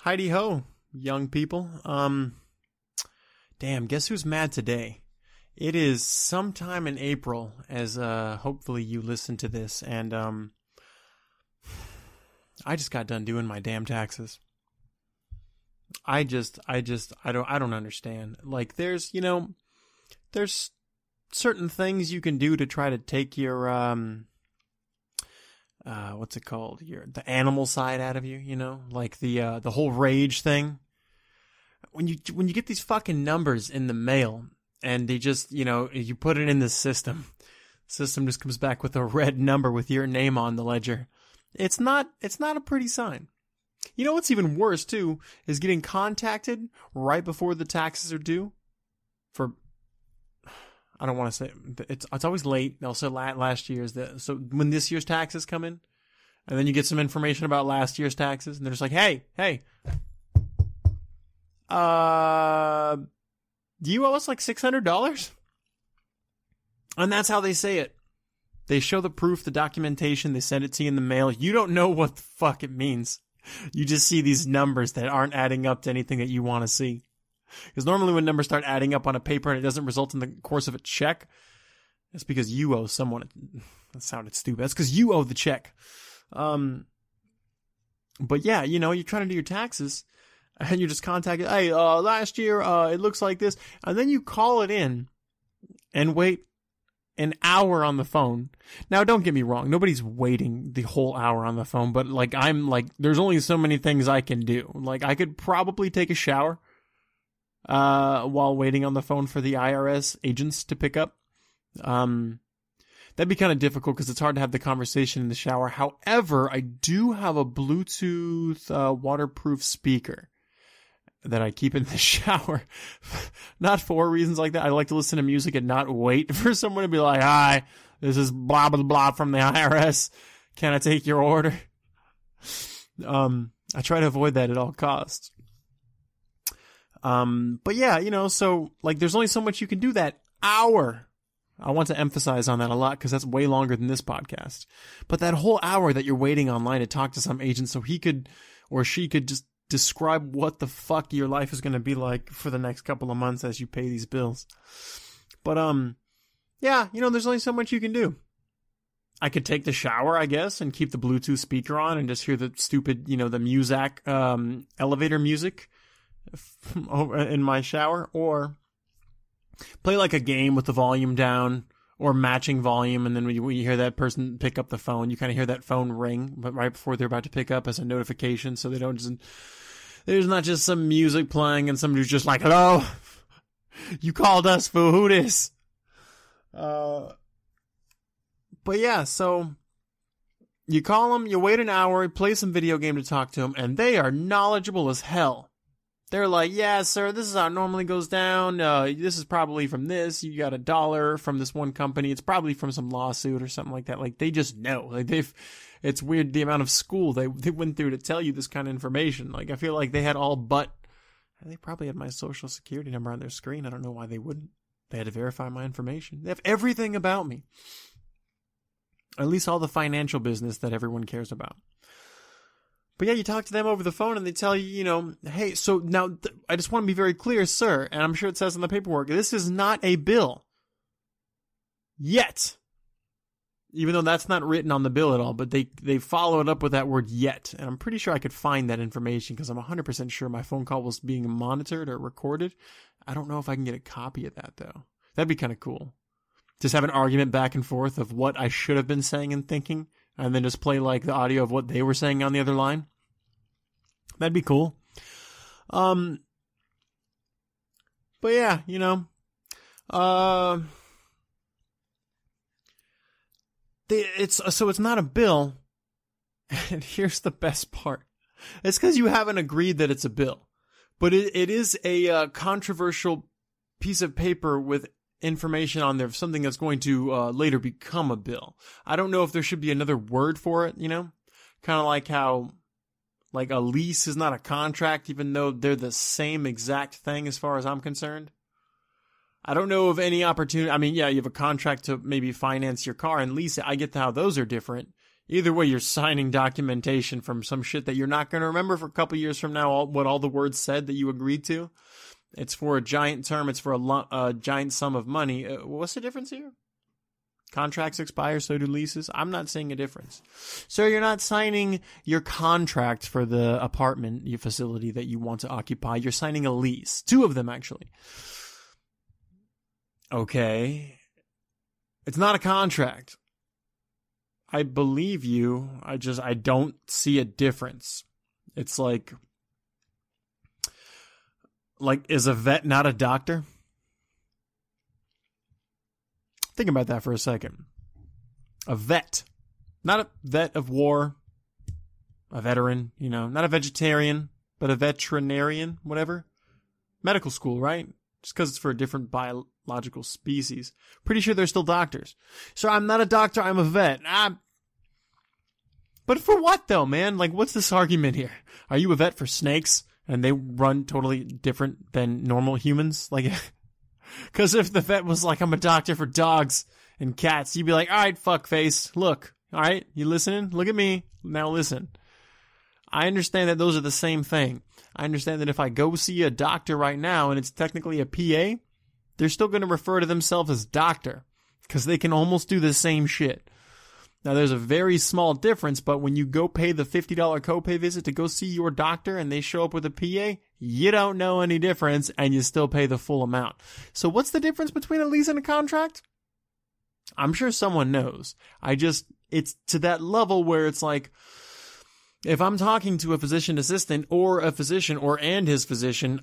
Heidi ho, young people. Damn, guess who's mad today? It is sometime in April, as hopefully you listen to this, and I just got done doing my damn taxes. I don't understand. Like, there's certain things you can do to try to take your what's it called? The animal side out of you, like the whole rage thing. When you get these fucking numbers in the mail and they just, you put it in the system just comes back with a red number with your name on the ledger. It's not a pretty sign. You know what's even worse too is getting contacted right before the taxes are due for, I don't want to say, it's always late. They'll say last year's, so when this year's taxes come in, and then you get some information about last year's taxes, and they're just like, hey, do you owe us like $600? And that's how they say it. They show the proof, the documentation, they send it to you in the mail. You don't know what the fuck it means. You just see these numbers that aren't adding up to anything that you want to see. Because normally when numbers start adding up on a paper and it doesn't result in the course of a check, it's because you owe someone. That sounded stupid. That's because you owe the check. But yeah, you're trying to do your taxes and you just contact it. Hey, last year, it looks like this. And then you call it in and wait an hour on the phone. Now, don't get me wrong. Nobody's waiting the whole hour on the phone, but there's only so many things I can do. Like, I could probably take a shower while waiting on the phone for the IRS agents to pick up. That'd be kind of difficult because it's hard to have the conversation in the shower. However, I do have a Bluetooth waterproof speaker that I keep in the shower. Not for reasons like that. I like to listen to music and not wait for someone to be like, hi, this is blah, blah, blah from the IRS. Can I take your order? I try to avoid that at all costs. But yeah, so like there's only so much you can do that hour. I want to emphasize on that a lot because that's way longer than this podcast. But that whole hour that you're waiting online to talk to some agent so he could or she could just describe what the fuck your life is going to be like for the next couple of months as you pay these bills. But, yeah, there's only so much you can do. I could take the shower, I guess, and keep the Bluetooth speaker on and just hear the stupid, the Muzak, elevator music in my shower, or play like a game with the volume down or matching volume, and then when you hear that person pick up the phone, you kind of hear that phone ring, but right before they're about to pick up as a notification, so they don't just, there's not just some music playing and somebody who's just like, hello, you called us, for who this? But yeah, so you call them, you wait an hour, play some video game to talk to them, and they are knowledgeable as hell. They're like, yeah, sir, this is how it normally goes down. This is probably from this. You got $1 from this one company. It's probably from some lawsuit or something like that. Like, they just know. Like, it's weird the amount of school they went through to tell you this kind of information. Like, I feel like they had they probably had my social security number on their screen. I don't know why they wouldn't. They had to verify my information. They have everything about me. At least all the financial business that everyone cares about. But yeah, you talk to them over the phone and they tell you, hey, so now I just want to be very clear, sir, and I'm sure it says in the paperwork, this is not a bill. Yet. Even though that's not written on the bill at all, but they follow it up with that word yet. And I'm pretty sure I could find that information because I'm 100% sure my phone call was being monitored or recorded. I don't know if I can get a copy of that, though. That'd be kind of cool. Just have an argument back and forth of what I should have been saying and thinking, and then just play like the audio of what they were saying on the other line. That'd be cool. But yeah, it's not a bill. And here's the best part. It's because you haven't agreed that it's a bill, but it is a controversial piece of paper with information on there of something that's going to later become a bill. I don't know if there should be another word for it, kind of like how like a lease is not a contract, even though they're the same exact thing as far as I'm concerned. I don't know of any opportunity. I mean, yeah, you have a contract to maybe finance your car and lease it. I get how those are different. Either way, you're signing documentation from some shit that you're not going to remember for a couple years from now, what all the words said that you agreed to. It's for a giant term. It's for a giant sum of money. What's the difference here? Contracts expire, so do leases. I'm not seeing a difference. So you're not signing your contract for the apartment, your facility that you want to occupy. You're signing a lease. 2 of them, actually. Okay. It's not a contract. I believe you. I don't see a difference. It's like, is a vet not a doctor? Think about that for a second. A vet. Not a vet of war. A veteran, not a vegetarian, but a veterinarian, whatever. Medical school, right? Just because it's for a different biological species. Pretty sure they're still doctors. So I'm not a doctor, I'm a vet. But for what though, man? What's this argument here? Are you a vet for snakes? And they run totally different than normal humans? Because if the vet was I'm a doctor for dogs and cats, you'd be like, all right, fuckface, look, all right, you listening? Look at me. Now listen. I understand that those are the same thing. I understand that if I go see a doctor right now and it's technically a PA, they're still going to refer to themselves as doctor because they can almost do the same shit. Now, there's a very small difference, but when you go pay the $50 copay visit to go see your doctor and they show up with a PA, you don't know any difference and you still pay the full amount. So what's the difference between a lease and a contract? I'm sure someone knows. It's to that level where it's if I'm talking to a physician assistant or a physician and his physician,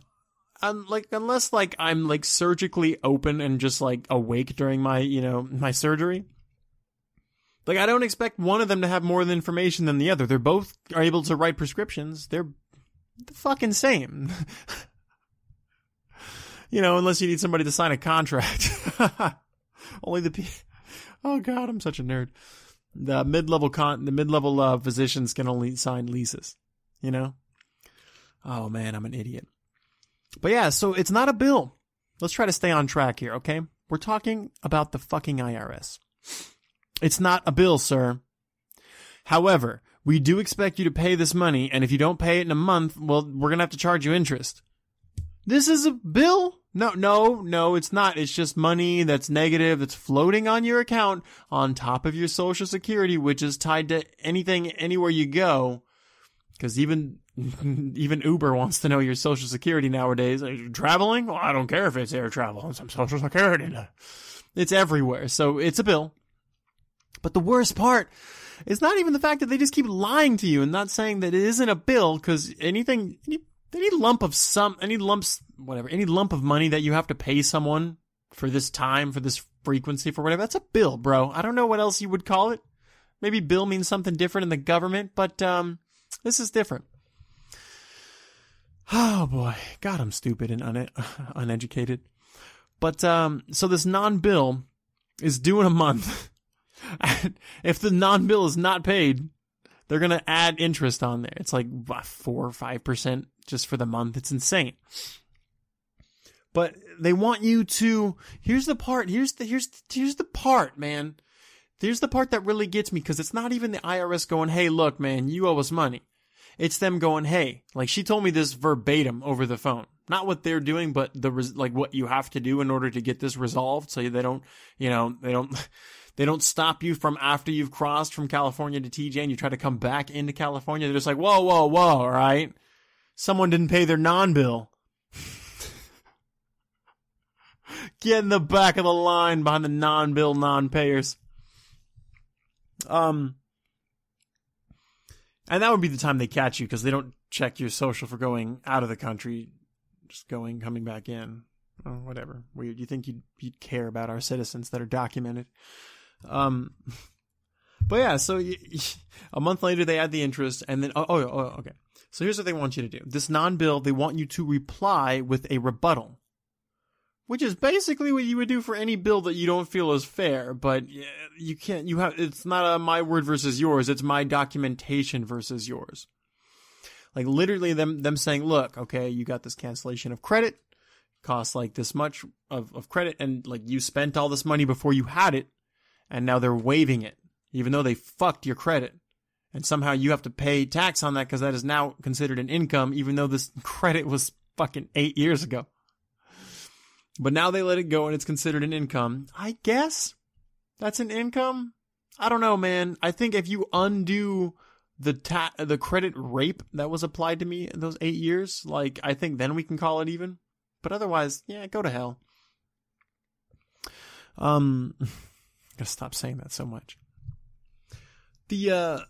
unless I'm surgically open and just awake during my, my surgery, I don't expect one of them to have more information than the other. They're both are able to write prescriptions. They're the fucking same. Unless you need somebody to sign a contract. Only oh God, I'm such a nerd. The mid-level physicians can only sign leases. Oh man, I'm an idiot. But yeah, so it's not a bill. Let's try to stay on track here, okay? We're talking about the fucking IRS. It's not a bill, sir. However, we do expect you to pay this money, and if you don't pay it in a month, well, we're going to have to charge you interest. This is a bill? No, it's not. It's just money that's negative, that's floating on your account on top of your Social Security, which is tied to anything, anywhere you go. Because even Uber wants to know your Social Security nowadays. Are you traveling? Well, I don't care if it's air travel. It's some Social Security. It's everywhere, so it's a bill. But the worst part is not even the fact that they just keep lying to you and not saying that it isn't a bill, because any lump of money that you have to pay someone for this time, for this frequency, for whatever, that's a bill, bro. I don't know what else you would call it. Maybe bill means something different in the government, but this is different. Oh boy, God, I'm stupid and uneducated. But so this non-bill is due in a month. If the non-bill is not paid, they're going to add interest on there. It's 4 or 5% just for the month. It's insane. But they want you to, here's the part, here's the part, man. Here's the part that really gets me, because it's not even the IRS going, hey, look, man, you owe us money. It's them going, hey, she told me this verbatim over the phone. Not what they're doing, but what you have to do in order to get this resolved, so they don't, they don't stop you from after you've crossed from California to TJ and you try to come back into California. They're just like, whoa, all right? Someone didn't pay their non-bill. Get in the back of the line behind the non-bill non-payers. And that would be the time they catch you, because they don't check your social for going out of the country, just coming back in. Oh, whatever. Weird. You think you'd care about our citizens that are documented. But yeah, so a month later they add the interest, and then okay. So here's what they want you to do. This non-bill, they want you to reply with a rebuttal, which is basically what you would do for any bill that you don't feel is fair. But you can't. It's not a my word versus yours. It's my documentation versus yours. Literally them saying, look, okay, you got this cancellation of credit, costs this much of credit, and you spent all this money before you had it. And now they're waiving it. even though they fucked your credit. And somehow you have to pay tax on that because that is now considered an income, even though this credit was fucking 8 years ago. But now they let it go and it's considered an income. I guess that's an income. I don't know, man. I think if you undo the credit rape that was applied to me in those 8 years, like, I think then we can call it even. But otherwise, yeah, go to hell. Gotta stop saying that so much. The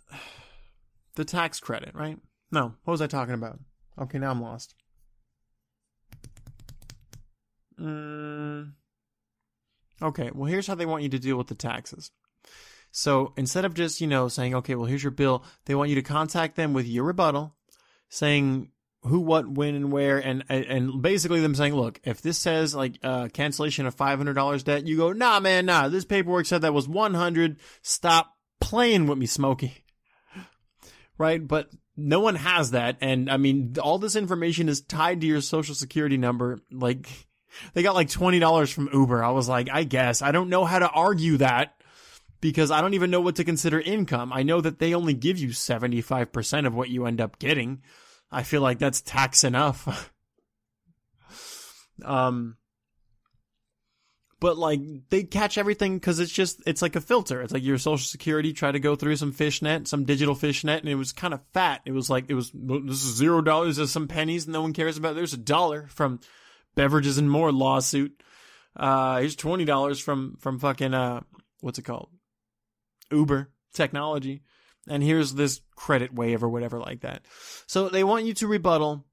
tax credit, right? No, what was I talking about? Okay, now I'm lost. Okay, well, here's how they want you to deal with the taxes. So instead of just, saying, okay, well, here's your bill, they want you to contact them with your rebuttal, saying who, what, when, and where, and basically them saying, look, if this says like cancellation of $500 debt, you go, nah, man, nah, this paperwork said that was $100. Stop playing with me, Smokey. Right? But no one has that, and I mean, all this information is tied to your social security number. Like, they got like $20 from Uber. I was like, I guess. I don't know how to argue that because I don't even know what to consider income. I know that they only give you 75% of what you end up getting. I feel like that's tax enough. But like, they catch everything because it's like a filter. It's like your social security tried to go through some digital fishnet, and it was kind of fat. This is $0. There's some pennies no one cares about. There's $1 from Beverages and More lawsuit. Here's $20 from fucking, what's it called? Uber technology. And here's this credit wave or whatever like that. So they want you to rebuttal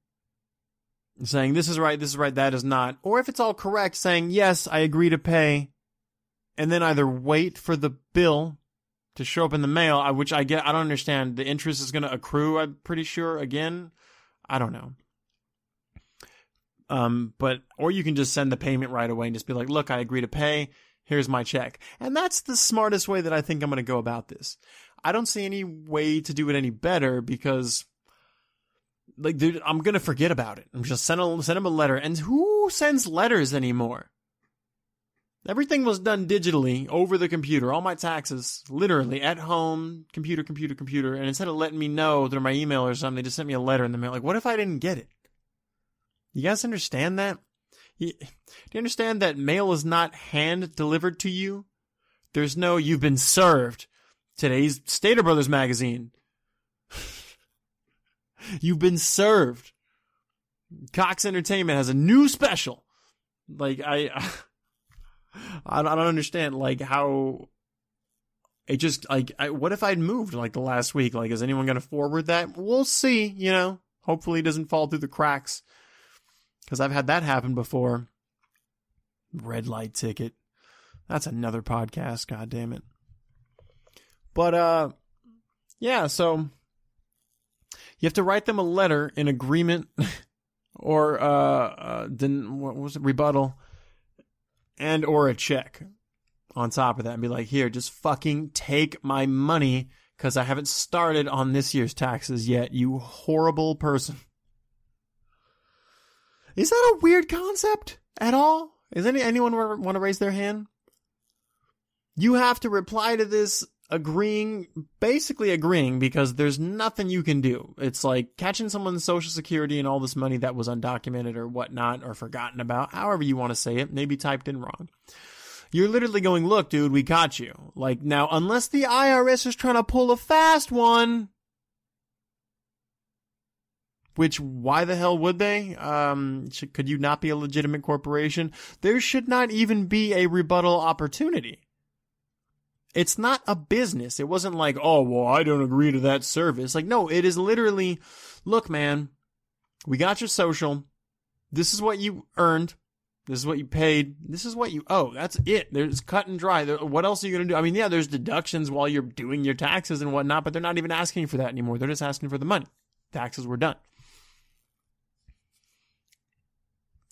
saying this is right, that is not. Or if it's all correct, saying, yes, I agree to pay. And then either wait for the bill to show up in the mail, which I don't understand. The interest is going to accrue, I'm pretty sure, again. I don't know. Or you can just send the payment right away and just be like, look, I agree to pay. Here's my check. And that's the smartest way that I think I'm going to go about this. I don't see any way to do it any better because, like, dude, I'm going to forget about it. I'm just send him a letter. And who sends letters anymore? Everything was done digitally over the computer. All my taxes, literally, at home, computer. And instead of letting me know through my email or something, they just sent me a letter in the mail. Like, what if I didn't get it? You guys understand that? Do you understand that mail is not hand delivered to you? There's no, you've been served. Today's Stater Brothers magazine. You've been served. Cox Entertainment has a new special. Like, I don't understand, like, how it just, like, what if I'd moved, like, the last week? Like, is anyone going to forward that? We'll see, Hopefully it doesn't fall through the cracks. Because I've had that happen before. Red light ticket. That's another podcast, god damn it. But, yeah, so you have to write them a letter in agreement or, what was it, rebuttal and or a check on top of that and be like, here, just fucking take my money because I haven't started on this year's taxes yet, you horrible person. Is that a weird concept at all? Is anyone want to raise their hand? You have to reply to this basically agreeing because there's nothing you can do. It's like catching someone's social security and all this money that was undocumented or whatnot or forgotten about, however you want to say it, maybe typed in wrong. You're literally going, look, dude, we got you. Like, now, unless the IRS is trying to pull a fast one, which, why the hell would they? Could you not be a legitimate corporation? There should not even be a rebuttal opportunity. It's not a business. It wasn't like, oh, well, I don't agree to that service. Like, no, it is literally, look, man, we got your social. This is what you earned. This is what you paid. This is what you owe. That's it. There's cut and dry. What else are you going to do? I mean, yeah, there's deductions while you're doing your taxes and whatnot, but they're not even asking for that anymore. They're just asking for the money. Taxes were done.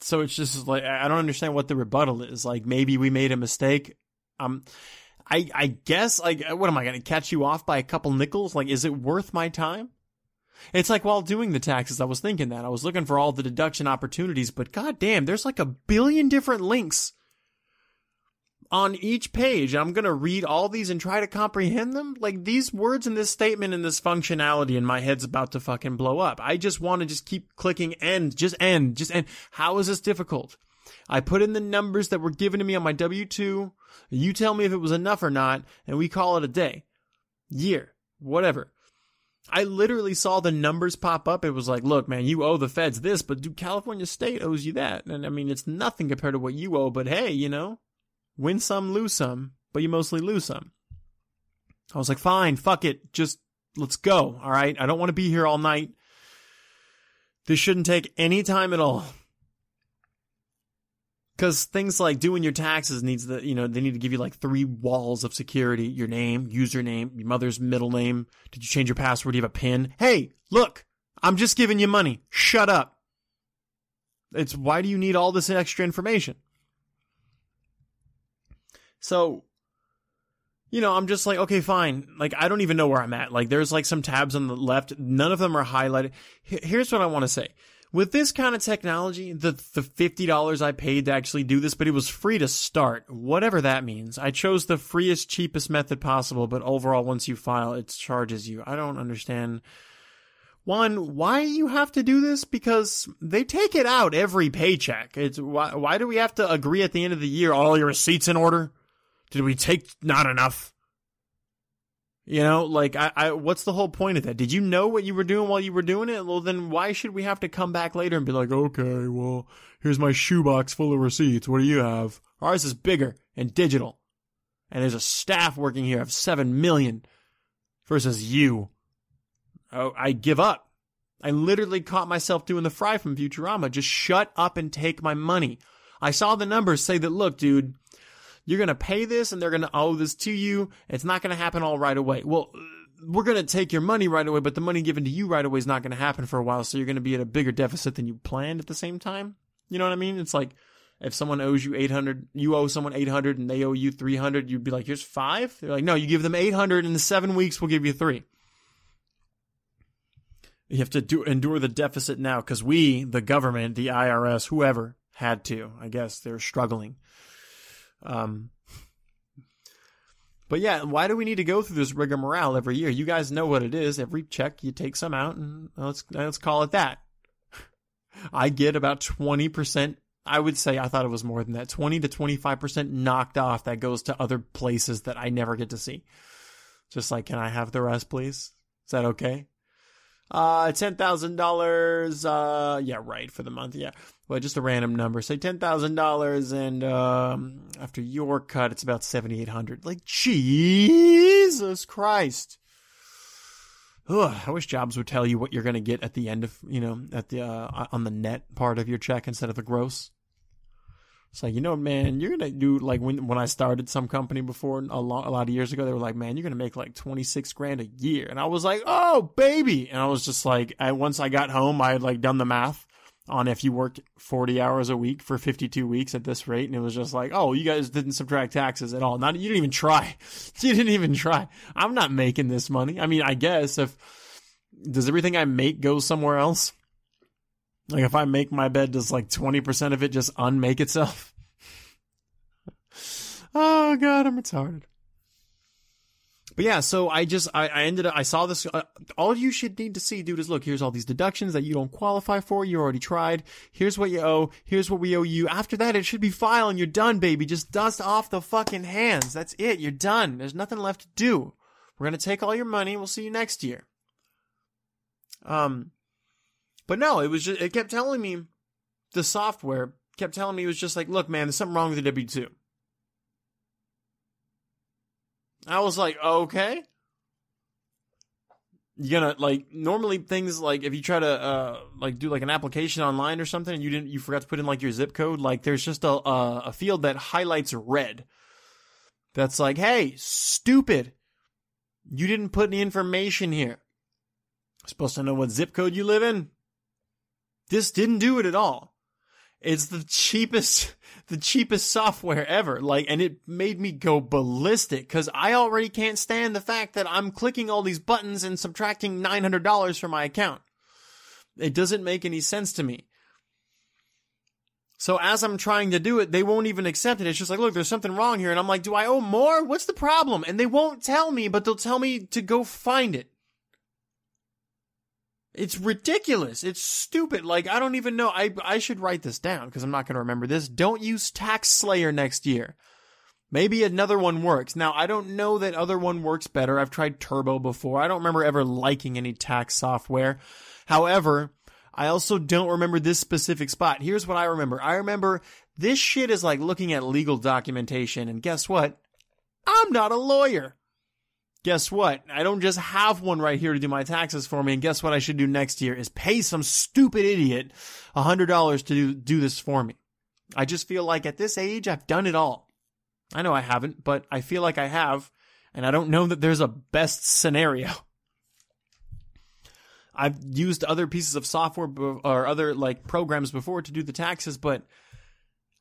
So it's just like, I don't understand what the rebuttal is. Like, maybe we made a mistake. I guess, like, what am I going to catch you off by a couple nickels? Like, is it worth my time? It's like while doing the taxes, I was thinking that. I was looking for all the deduction opportunities, but goddamn, there's like 1 billion different links on each page. I'm going to read all these and try to comprehend them. Like, these words in this statement and this functionality in my head's about to fucking blow up. I just want to just keep clicking end. How is this difficult? I put in the numbers that were given to me on my W-2. You tell me if it was enough or not, and we call it a day, year, whatever. I literally saw the numbers pop up. It was like, look, man, you owe the feds this, but California State owes you that. And I mean, it's nothing compared to what you owe, but hey, you know, win some, lose some, but you mostly lose some. I was like, fine, fuck it. Just let's go. All right. I don't want to be here all night. This shouldn't take any time at all. Because things like doing your taxes needs they need to give you like 3 walls of security. Your name, username, your mother's middle name. Did you change your password? Do you have a PIN? Hey, look, I'm just giving you money. Shut up. It's why do you need all this extra information? So, I'm just like, okay, fine. Like, I don't even know where I'm at. Like, there's like some tabs on the left. None of them are highlighted. Here's what I want to say. With this kind of technology, the $50 I paid to actually do this, but it was free to start, whatever that means. I chose the freest, cheapest method possible, but overall, once you file, it charges you. I don't understand. One, why you have to do this? Because they take it out every paycheck. It's why do we have to agree at the end of the year, all your receipts in order? Did we take not enough? Like, what's the whole point of that? Did you know what you were doing while you were doing it? Well, then why should we have to come back later and be like, okay, well, here's my shoebox full of receipts. What do you have? Ours is bigger and digital. And there's a staff working here of 7 million versus you. Oh, I give up. I literally caught myself doing the Fry from Futurama. Just shut up and take my money. I saw the numbers say that, look, dude, you're going to pay this and they're going to owe this to you. It's not going to happen all right away. Well, we're going to take your money right away, but the money given to you right away is not going to happen for a while. So you're going to be at a bigger deficit than you planned at the same time. You know what I mean? It's like if someone owes you 800, you owe someone 800 and they owe you 300, you'd be like, here's 5. They're like, no, you give them 800 and in 7 weeks, we'll give you 3. You have to endure the deficit now because we, the government, the IRS, whoever had to, I guess they're struggling. But yeah, why do we need to go through this rigmarole every year? You guys know what it is. Every check, you take some out and let's call it that. I get about 20%. I would say I thought it was more than that. 20 to 25% knocked off that goes to other places that I never get to see. Just like, can I have the rest, please? Is that okay? $10,000, yeah, right, for the month, yeah. Well, just a random number. Say $10,000, and after your cut, it's about $7,800. Like, Jesus Christ. Ugh, I wish Jobs would tell you what you're going to get at the end of, at the on the net part of your check instead of the gross. It's like, man, you're going to do, like, when I started some company before, a lot of years ago, they were like, man, you're going to make like 26 grand a year. And I was like, oh, baby. And I was just like, once I got home, I had like done the math on if you worked 40 hours a week for 52 weeks at this rate. And it was just like, oh, you guys didn't subtract taxes at all. You didn't even try. You didn't even try. I'm not making this money. I mean, I guess does everything I make go somewhere else? Like, if I make my bed, does like 20% of it just unmake itself? Oh, God, I'm retarded. But yeah, so I ended up, I saw this. All you should need to see, dude, is look, here's all these deductions that you don't qualify for. You already tried. Here's what you owe. Here's what we owe you. After that, it should be file and you're done, baby. Just dust off the fucking hands. That's it. You're done. There's nothing left to do. We're going to take all your money. We'll see you next year. But no, it kept telling me, the software kept telling me, it was just like, look, man, there's something wrong with the W-2. I was like, okay. You're gonna, like, normally things like, if you try to, like, do like an application online or something and you forgot to put in like your zip code, like there's just a field that highlights red. That's like, hey, stupid. You didn't put any information here. I'm supposed to know what zip code you live in. This didn't do it at all. It's the cheapest software ever. Like, and it made me go ballistic because I already can't stand the fact that I'm clicking all these buttons and subtracting $900 from my account. It doesn't make any sense to me. So as I'm trying to do it, they won't even accept it. It's just like, look, there's something wrong here. And I'm like, do I owe more? What's the problem? And they won't tell me, but they'll tell me to go find it. It's ridiculous. It's stupid. Like, I don't even know. I should write this down because I'm not going to remember this. Don't use Tax Slayer next year. Maybe another one works. Now, I don't know that other one works better. I've tried Turbo before. I don't remember ever liking any tax software. However, I also don't remember this specific spot. Here's what I remember. I remember this shit is like looking at legal documentation. And guess what? I'm not a lawyer. Guess what? I don't just have one right here to do my taxes for me. And guess what I should do next year is pay some stupid idiot $100 to do this for me. I just feel like at this age, I've done it all. I know I haven't, but I feel like I have. And I don't know that there's a best scenario. I've used other pieces of software or other like programs before to do the taxes, but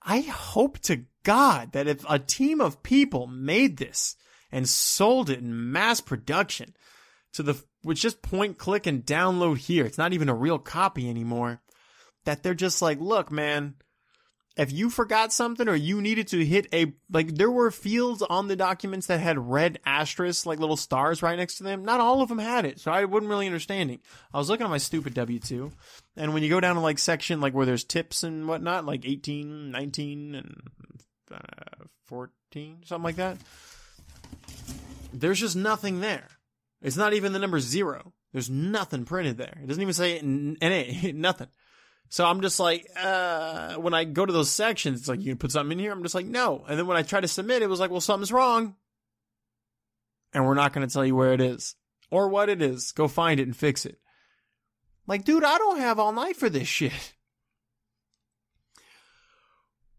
I hope to God that if a team of people made this and sold it in mass production with just point, click, and download here, it's not even a real copy anymore, that they're just like, look, man, if you forgot something or you needed to hit there were fields on the documents that had red asterisks, like little stars right next to them. Not all of them had it, so I wasn't really understanding. I was looking at my stupid W-2, and when you go down to like section, like where there's tips and whatnot, like 18, 19, and 14, something like that, there's just nothing there. It's not even the number 0. There's nothing printed there. It doesn't even say NA, nothing. So I'm just like, when I go to those sections, it's like, you can put something in here? I'm just like, no. And then when I try to submit, it was like, well, something's wrong. And we're not going to tell you where it is or what it is. Go find it and fix it. Like, dude, I don't have all night for this shit.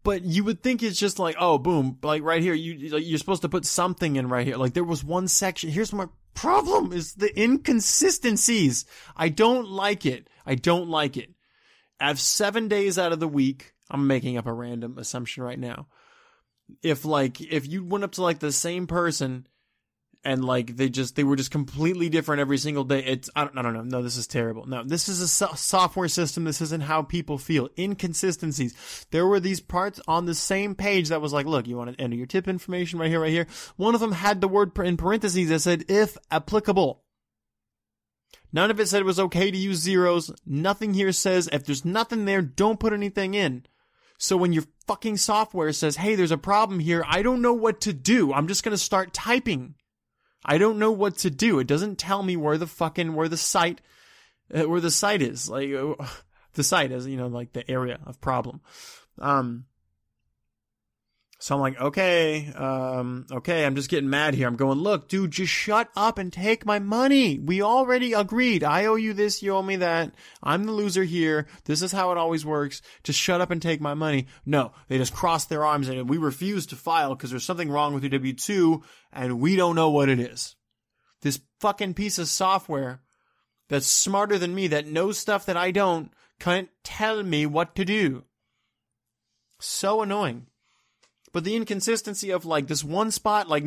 But you would think it's just like, oh, boom, like right here, you're supposed to put something in right here. Like there was one section. Here's my problem is the inconsistencies. I don't like it. I have 7 days out of the week. I'm making up a random assumption right now. If you went up to like the same person and like they were just completely different every single day. I don't know. No, this is terrible. No, this is a software system. This isn't how people feel. Inconsistencies. There were these parts on the same page that was like, look, you want to enter your tip information right here. One of them had the word in parentheses that said, if applicable. None of it said it was okay to use zeros. Nothing here says if there's nothing there, don't put anything in. So when your fucking software says, hey, there's a problem here, I don't know what to do. I'm just going to start typing. I don't know what to do. It doesn't tell me where the site is. Like the site is, like the area of problem. So I'm like, okay, I'm just getting mad here. I'm going, look, dude, just shut up and take my money. We already agreed. I owe you this, you owe me that. I'm the loser here. This is how it always works. Just shut up and take my money. No, they just crossed their arms and we refuse to file because there's something wrong with your W-2 and we don't know what it is. This fucking piece of software that's smarter than me, that knows stuff that I don't, can't tell me what to do. So annoying. But the inconsistency of like this one spot, like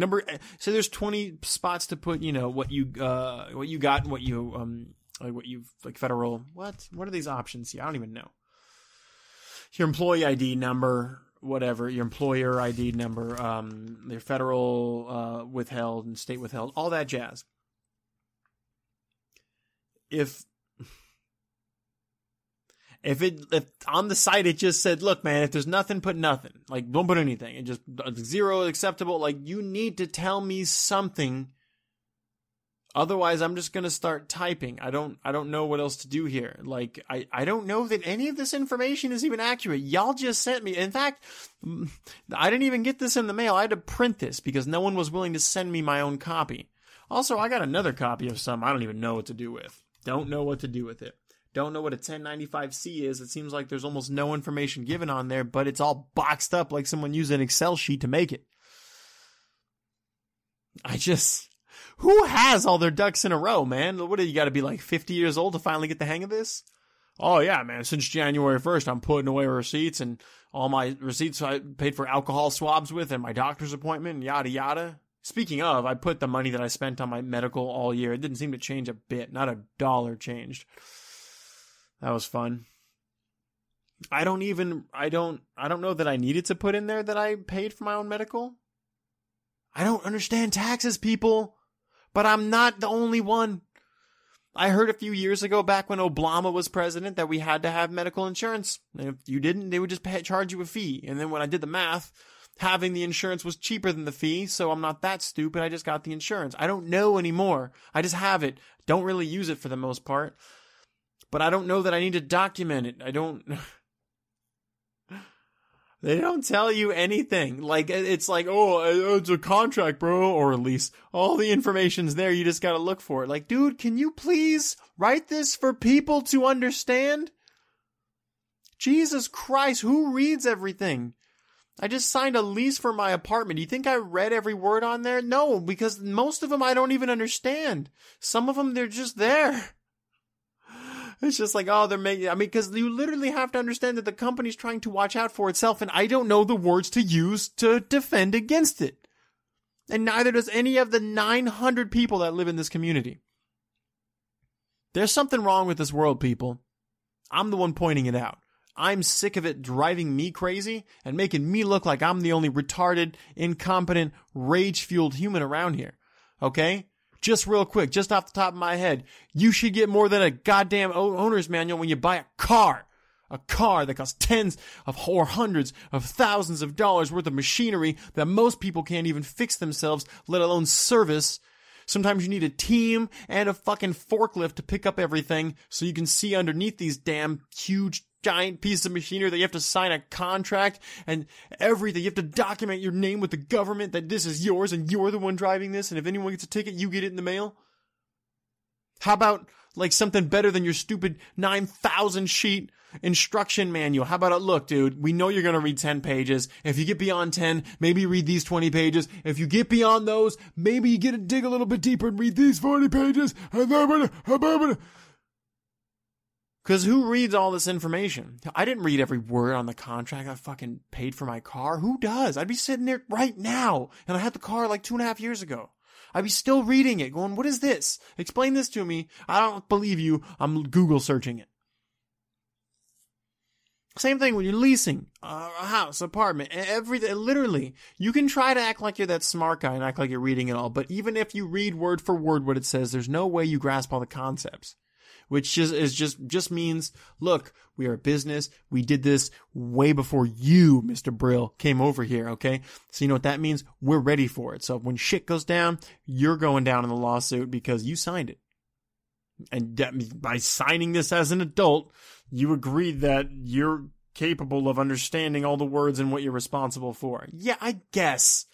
say there's 20 spots to put, what you got and what you've federal, what are these options here? I don't even know. Your employee ID number, whatever, your employer ID number, your federal, withheld and state withheld, all that jazz. If on the site it just said, look, man, if there's nothing, put nothing. Like, don't put anything. And just 0 acceptable. Like, you need to tell me something. Otherwise, I'm just going to start typing. I don't know what else to do here. Like, I don't know that any of this information is even accurate. Y'all just sent me. In fact, I didn't even get this in the mail. I had to print this because no one was willing to send me my own copy. Also, I got another copy of some I don't even know what to do with. Don't know what to do with it. Don't know what a 1095C is. It seems like there's almost no information given on there, but it's all boxed up like someone used an Excel sheet to make it. Who has all their ducks in a row, man? What do you got to be like 50 years old to finally get the hang of this? Oh yeah, man, since January 1st, I'm putting away receipts and all my receipts I paid for alcohol swabs with and my doctor's appointment and yada yada. Speaking of, I put the money that I spent on my medical all year. It didn't seem to change a bit. Not $1 changed. That was fun. I don't know that I needed to put in there that I paid for my own medical. I don't understand taxes, people, but I'm not the only one. I heard a few years ago, back when Obama was president, that we had to have medical insurance. And if you didn't, they would just charge you a fee. And then when I did the math, having the insurance was cheaper than the fee, so I'm not that stupid. I just got the insurance. I don't know anymore. I just have it. Don't really use it for the most part. But I don't know that I need to document it. They don't tell you anything. Like, it's like, oh, it's a contract, bro. Or at least all the information's there. You just gotta look for it. Like, dude, can you please write this for people to understand? Jesus Christ, who reads everything? I just signed a lease for my apartment. Do you think I read every word on there? No, because most of them I don't even understand. Some of them, they're just there. It's just like, oh, because you literally have to understand that the company's trying to watch out for itself, and I don't know the words to use to defend against it. And neither does any of the 900 people that live in this community. There's something wrong with this world, people. I'm the one pointing it out. I'm sick of it driving me crazy and making me look like I'm the only retarded, incompetent, rage-fueled human around here. Okay? Just real quick, just off the top of my head, you should get more than a goddamn owner's manual when you buy a car. A car that costs tens of or hundreds of thousands of dollars worth of machinery that most people can't even fix themselves, let alone service. Sometimes you need a team and a fucking forklift to pick up everything so you can see underneath these damn huge giant pieces of machinery that you have to sign a contract and everything. You have to document your name with the government that this is yours and you're the one driving this, and if anyone gets a ticket, you get it in the mail. How about like something better than your stupid 9,000 sheet instruction manual? How about look, dude, we know you're going to read 10 pages. If you get beyond 10, maybe read these 20 pages. If you get beyond those, maybe you get to dig a little bit deeper and read these 40 pages. Because who reads all this information? I didn't read every word on the contract. I fucking paid for my car. Who does? I'd be sitting there right now, and I had the car like 2.5 years ago. I'd be still reading it, going, what is this? Explain this to me. I don't believe you. I'm Google searching it. Same thing when you're leasing a house, apartment, everything. Literally, you can try to act like you're that smart guy and act like you're reading it all. But even if you read word for word what it says, there's no way you grasp all the concepts. Which just means, look, we are a business. We did this way before you, Mr. Brill, came over here, okay? So you know what that means? We're ready for it. So when shit goes down, you're going down in the lawsuit because you signed it. And by signing this as an adult, you agreed that you're capable of understanding all the words and what you're responsible for. Yeah, I guess.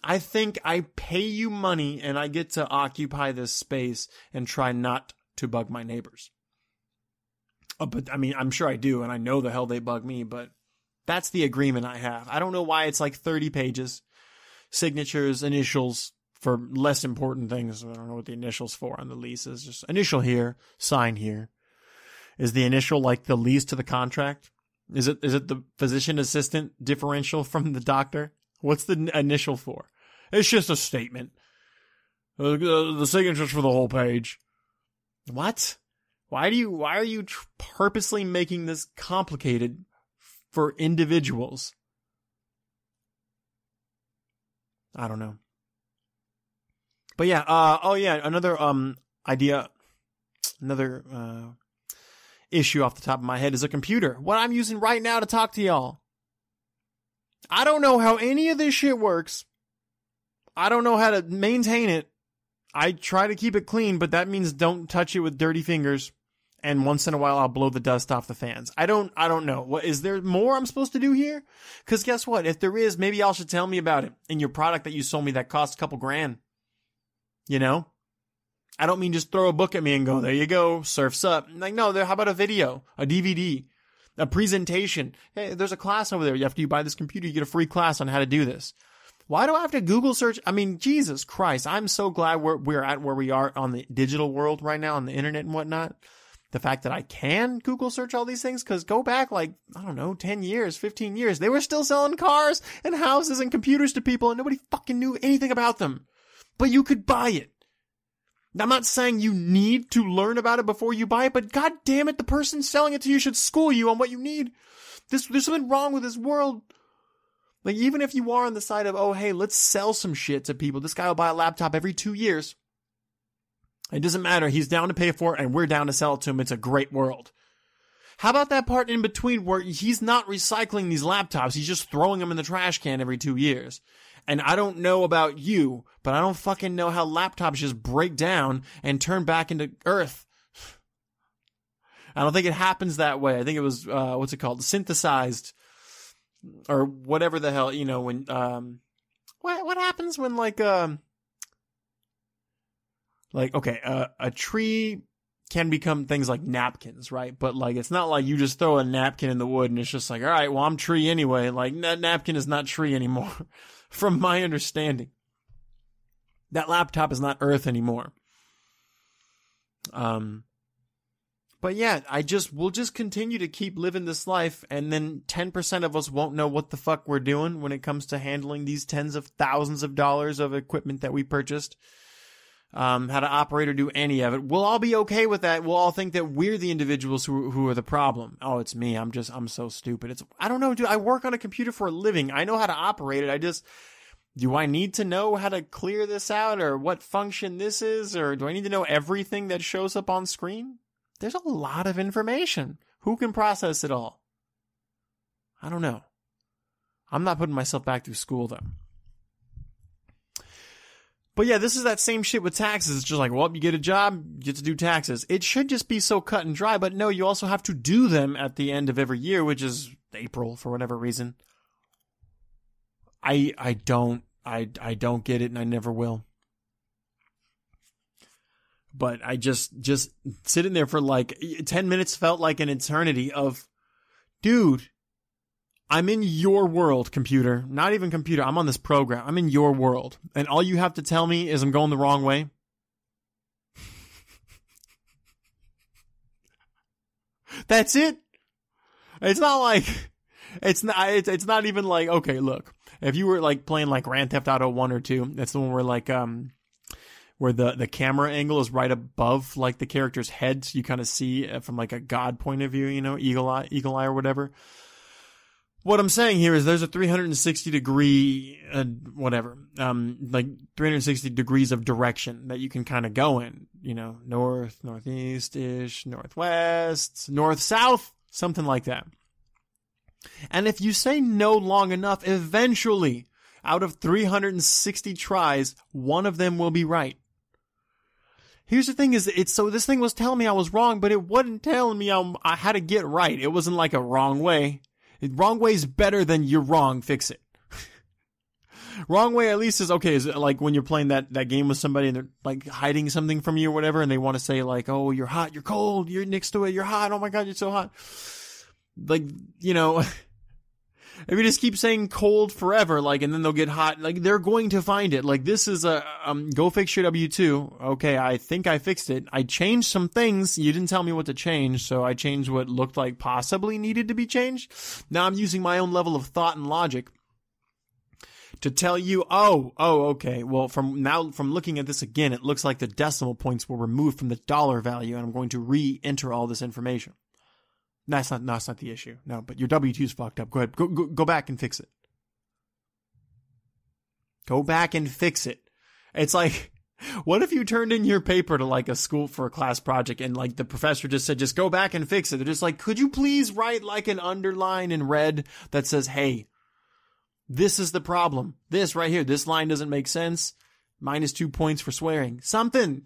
I think I pay you money and I get to occupy this space and try not to bug my neighbors. But I mean, I'm sure I do, and I know the hell they bug me, but that's the agreement I have. I don't know why it's like 30 pages, signatures, initials for less important things. I don't know what the initials for on the lease is. Just initial here, sign here. Is the initial like the lease to the contract? Is it the physician assistant differential from the doctor? What's the initial for? It's just a statement. The signature's for the whole page. What? Why are you purposely making this complicated for individuals? I don't know. But yeah, another idea, another issue off the top of my head is a computer. What I'm using right now to talk to y'all. I don't know how any of this shit works. I don't know how to maintain it. I try to keep it clean, but that means don't touch it with dirty fingers. And once in a while, I'll blow the dust off the fans. I don't know. What is there more I'm supposed to do here? Because guess what? If there is, maybe y'all should tell me about it in your product that you sold me that cost a couple grand. You know? I don't mean just throw a book at me and go, there you go, surf's up. Like, no, how about a video, a DVD, a presentation? Hey, there's a class over there. After you buy this computer, you get a free class on how to do this. Why do I have to Google search? I mean, Jesus Christ, I'm so glad we're at where we are on the digital world right now, on the internet and whatnot. The fact that I can Google search all these things, because go back like, I don't know, 10 years, 15 years, they were still selling cars and houses and computers to people and nobody fucking knew anything about them. But you could buy it. I'm not saying you need to learn about it before you buy it, but god damn it, the person selling it to you should school you on what you need. There's something wrong with this world. Like, even if you are on the side of, oh, hey, let's sell some shit to people. This guy will buy a laptop every 2 years. It doesn't matter. He's down to pay for it, and we're down to sell it to him. It's a great world. How about that part in between where he's not recycling these laptops? He's just throwing them in the trash can every 2 years. And I don't know about you, but I don't fucking know how laptops just break down and turn back into earth. I don't think it happens that way. I think it was, what's it called? Synthesized. Or whatever the hell, you know, when, what happens when a tree can become things like napkins, right? But like, it's not like you just throw a napkin in the wood and it's just like, all right, well, I'm tree anyway. Like, that napkin is not tree anymore, from my understanding. That laptop is not earth anymore. But yeah, we'll just continue to keep living this life, and then 10% of us won't know what the fuck we're doing when it comes to handling these tens of thousands of dollars of equipment that we purchased. How to operate or do any of it. We'll all be okay with that. We'll all think that we're the individuals who are the problem. Oh, it's me. I'm so stupid. I don't know, dude. I work on a computer for a living. I know how to operate it. Do I need to know how to clear this out, or what function this is, or do I need to know everything that shows up on screen? There's a lot of information. Who can process it all? I don't know. I'm not putting myself back through school, though. But yeah, this is that same shit with taxes. It's just like, well, you get a job, you get to do taxes. It should just be so cut and dry, but no, you also have to do them at the end of every year, which is April for whatever reason. I don't get it, and I never will. But I just sitting there for like 10 minutes felt like an eternity of, dude, I'm in your world, computer. Not even computer. I'm on this program. I'm in your world. And all you have to tell me is I'm going the wrong way. That's it. It's not like, it's not even like, okay, look, if you were like playing like Grand Theft Auto 1 or 2, that's the one where like, where the camera angle is right above like the character's head, so you kind of see from like a god point of view, you know, eagle eye or whatever. What I'm saying here is there's a 360 degree, like 360 degrees of direction that you can kind of go in, you know, north, northeast-ish, northwest, north-south, something like that. And if you say no long enough, eventually, out of 360 tries, one of them will be right. Here's the thing so this thing was telling me I was wrong, but it wasn't telling me I had to get right. It wasn't like a wrong way. Wrong way is better than you're wrong, fix it. Wrong way at least is okay. Is it like when you're playing that game with somebody and they're like hiding something from you or whatever, and they want to say like, oh, you're hot, you're cold, you're next to it, you're hot, oh my god, you're so hot. Like, you know, if you just keep saying cold forever, like, and then they'll get hot, like, they're going to find it. Like, this is a, go fix your W2. Okay, I think I fixed it. I changed some things. You didn't tell me what to change, so I changed what looked like possibly needed to be changed. Now I'm using my own level of thought and logic to tell you, okay, well, from looking at this again, it looks like the decimal points were removed from the dollar value, and I'm going to re-enter all this information. That's not the issue. No, but your W-2's fucked up. Go ahead. Go back and fix it. Go back and fix it. It's like, what if you turned in your paper to like a school for a class project and like the professor just said, just go back and fix it. They're just like, could you please write like an underline in red that says, hey, this is the problem. This right here, this line doesn't make sense. -2 points for swearing. Something.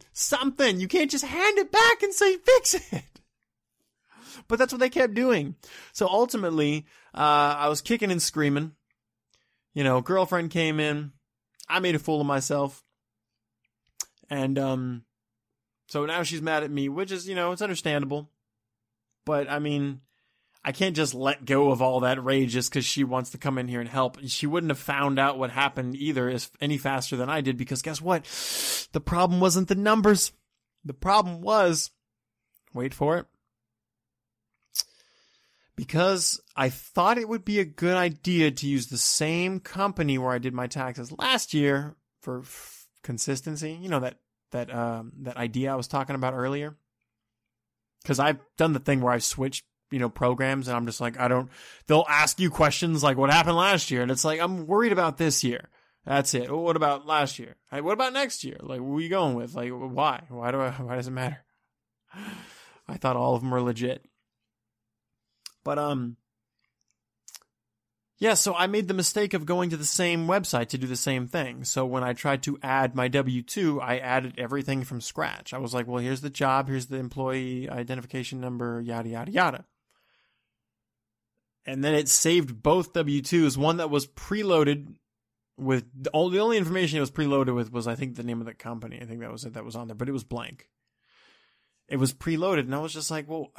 You can't just hand it back and say, fix it. But that's what they kept doing. So ultimately, I was kicking and screaming. You know, girlfriend came in. I made a fool of myself. And so now she's mad at me, which is, you know, it's understandable. But, I mean, I can't just let go of all that rage just because she wants to come in here and help. She wouldn't have found out what happened either any faster than I did, because guess what? The problem wasn't the numbers. The problem was, wait for it, because I thought it would be a good idea to use the same company where I did my taxes last year for consistency. You know, that that idea I was talking about earlier. Because I've done the thing where I've switched, programs, and I'm just like, they'll ask you questions like, what happened last year? And it's like, I'm worried about this year. That's it. Well, what about last year? Hey, what about next year? Like, what are you going with? Like, why? Why does it matter? I thought all of them were legit. But, yeah, so I made the mistake of going to the same website to do the same thing. So when I tried to add my W-2, I added everything from scratch. I was like, well, here's the job, here's the employee identification number, yada, yada, yada. And then it saved both W-2s, one that was preloaded with, the only information it was preloaded with was, I think, the name of the company. I think that was it that was on there, but it was blank. It was preloaded, and I was just like, well,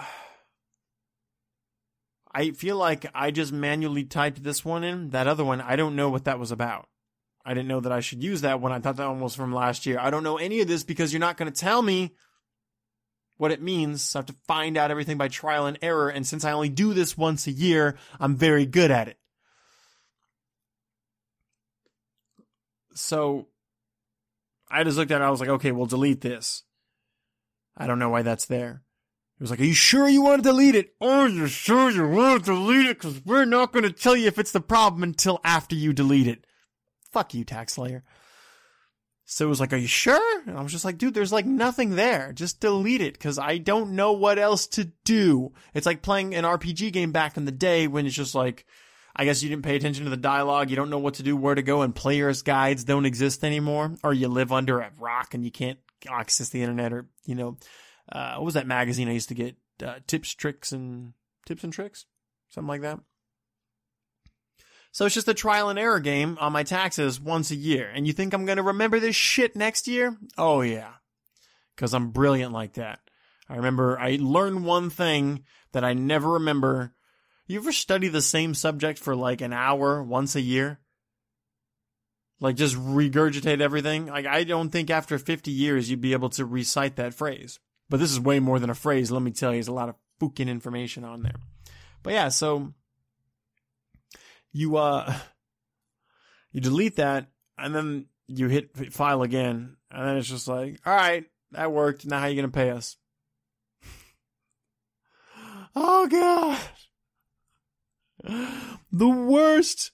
I feel like I just manually typed this one in. That other one, I don't know what that was about. I didn't know that I should use that one. I thought that one was from last year. I don't know any of this because you're not going to tell me what it means. So I have to find out everything by trial and error. And since I only do this once a year, I'm very good at it. So I just looked at it. I was like, okay, well, delete this. I don't know why that's there. It was like, are you sure you want to delete it? Oh, you're sure you want to delete it? Because we're not going to tell you if it's the problem until after you delete it. Fuck you, TaxSlayer. So it was like, are you sure? And I was just like, dude, there's like nothing there. Just delete it because I don't know what else to do. It's like playing an RPG game back in the day when it's just like, I guess you didn't pay attention to the dialogue. You don't know what to do, where to go, and player's guides don't exist anymore. Or you live under a rock and you can't access the internet, or, what was that magazine I used to get? Tips and Tricks? Something like that. So it's just a trial and error game on my taxes once a year. And you think I'm going to remember this shit next year? Oh, yeah. Because I'm brilliant like that. I remember I learned one thing that I never remember. You ever study the same subject for like an hour once a year? Like just regurgitate everything? Like I don't think after 50 years you'd be able to recite that phrase. But this is way more than a phrase, let me tell you. There's a lot of fucking information on there. But yeah, so you delete that, and then you hit file again, and then it's just like, all right, that worked. Now how are you going to pay us? Oh, God. The worst,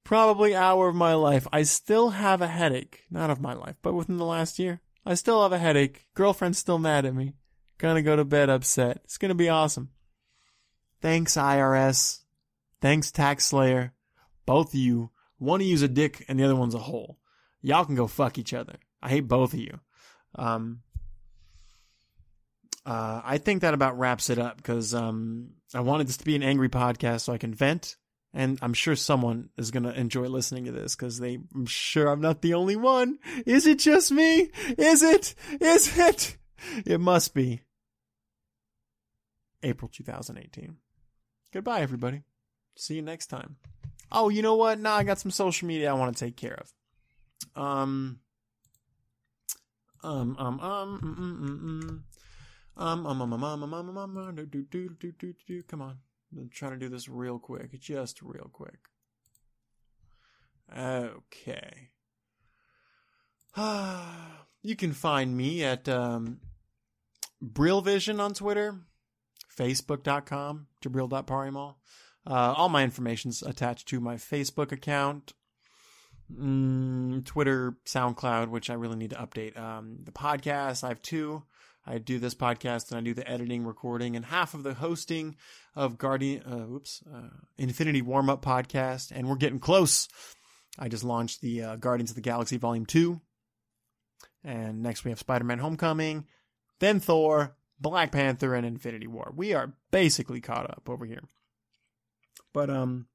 probably, hour of my life. I still have a headache. Not of my life, but within the last year. I still have a headache. Girlfriend's still mad at me. Gonna go to bed upset. It's gonna be awesome. Thanks, IRS. Thanks, TaxSlayer. Both of you. One of you's a dick and the other one's a hole. Y'all can go fuck each other. I hate both of you. I think that about wraps it up because I wanted this to be an angry podcast so I can vent. And I'm sure someone is going to enjoy listening to this because I'm sure I'm not the only one. Is it just me? Is it? Is it? It must be. April 2018. Goodbye, everybody. See you next time. Oh, you know what? Nah, I got some social media I want to take care of. Come on. I'm trying to do this real quick. Just real quick. Okay. You can find me at Brillvision on Twitter, Facebook.com, Jabril.Parimal. All my information's attached to my Facebook account, Twitter, SoundCloud, which I really need to update. The podcast, I have two. I do this podcast and I do the editing, recording, and half of the hosting of Infinity Warm-Up podcast. And we're getting close. I just launched the Guardians of the Galaxy Volume 2. And next we have Spider-Man Homecoming, then Thor, Black Panther, and Infinity War. We are basically caught up over here. But I'm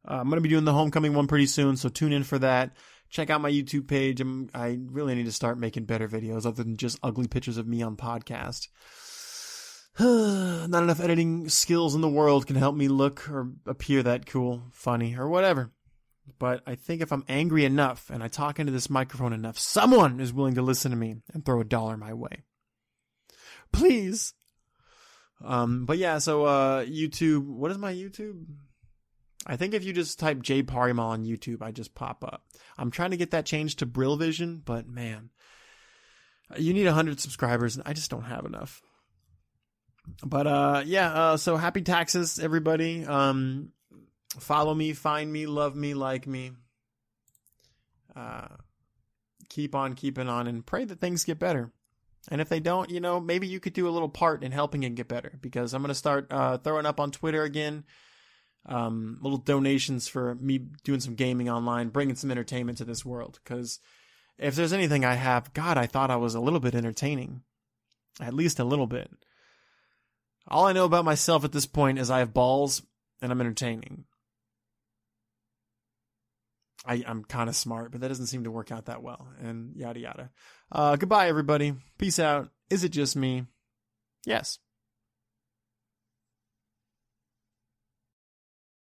going to be doing the Homecoming one pretty soon, so tune in for that. Check out my YouTube page. I really need to start making better videos other than just ugly pictures of me on podcast. Not enough editing skills in the world can help me look or appear that cool, funny, or whatever. But I think if I'm angry enough and I talk into this microphone enough, someone is willing to listen to me and throw $1 my way. Please. But yeah, so YouTube. What is my YouTube? I think if you just type J Parimal on YouTube, I just pop up. I'm trying to get that changed to Brillvision, but man, You need 100 subscribers, and I just don't have enough. But so happy taxes, everybody. Follow me, find me, love me, like me. Keep on keeping on, and pray that things get better. And if they don't, maybe you could do a little part in helping it get better, because I'm going to start throwing up on Twitter again. Little donations for me doing some gaming online, bringing some entertainment to this world. Because if there's anything I have, God, I thought I was a little bit entertaining. At least a little bit. All I know about myself at this point is I have balls and I'm entertaining. I'm kind of smart, but that doesn't seem to work out that well. And yada yada. Goodbye, everybody. Peace out. Is it just me? Yes.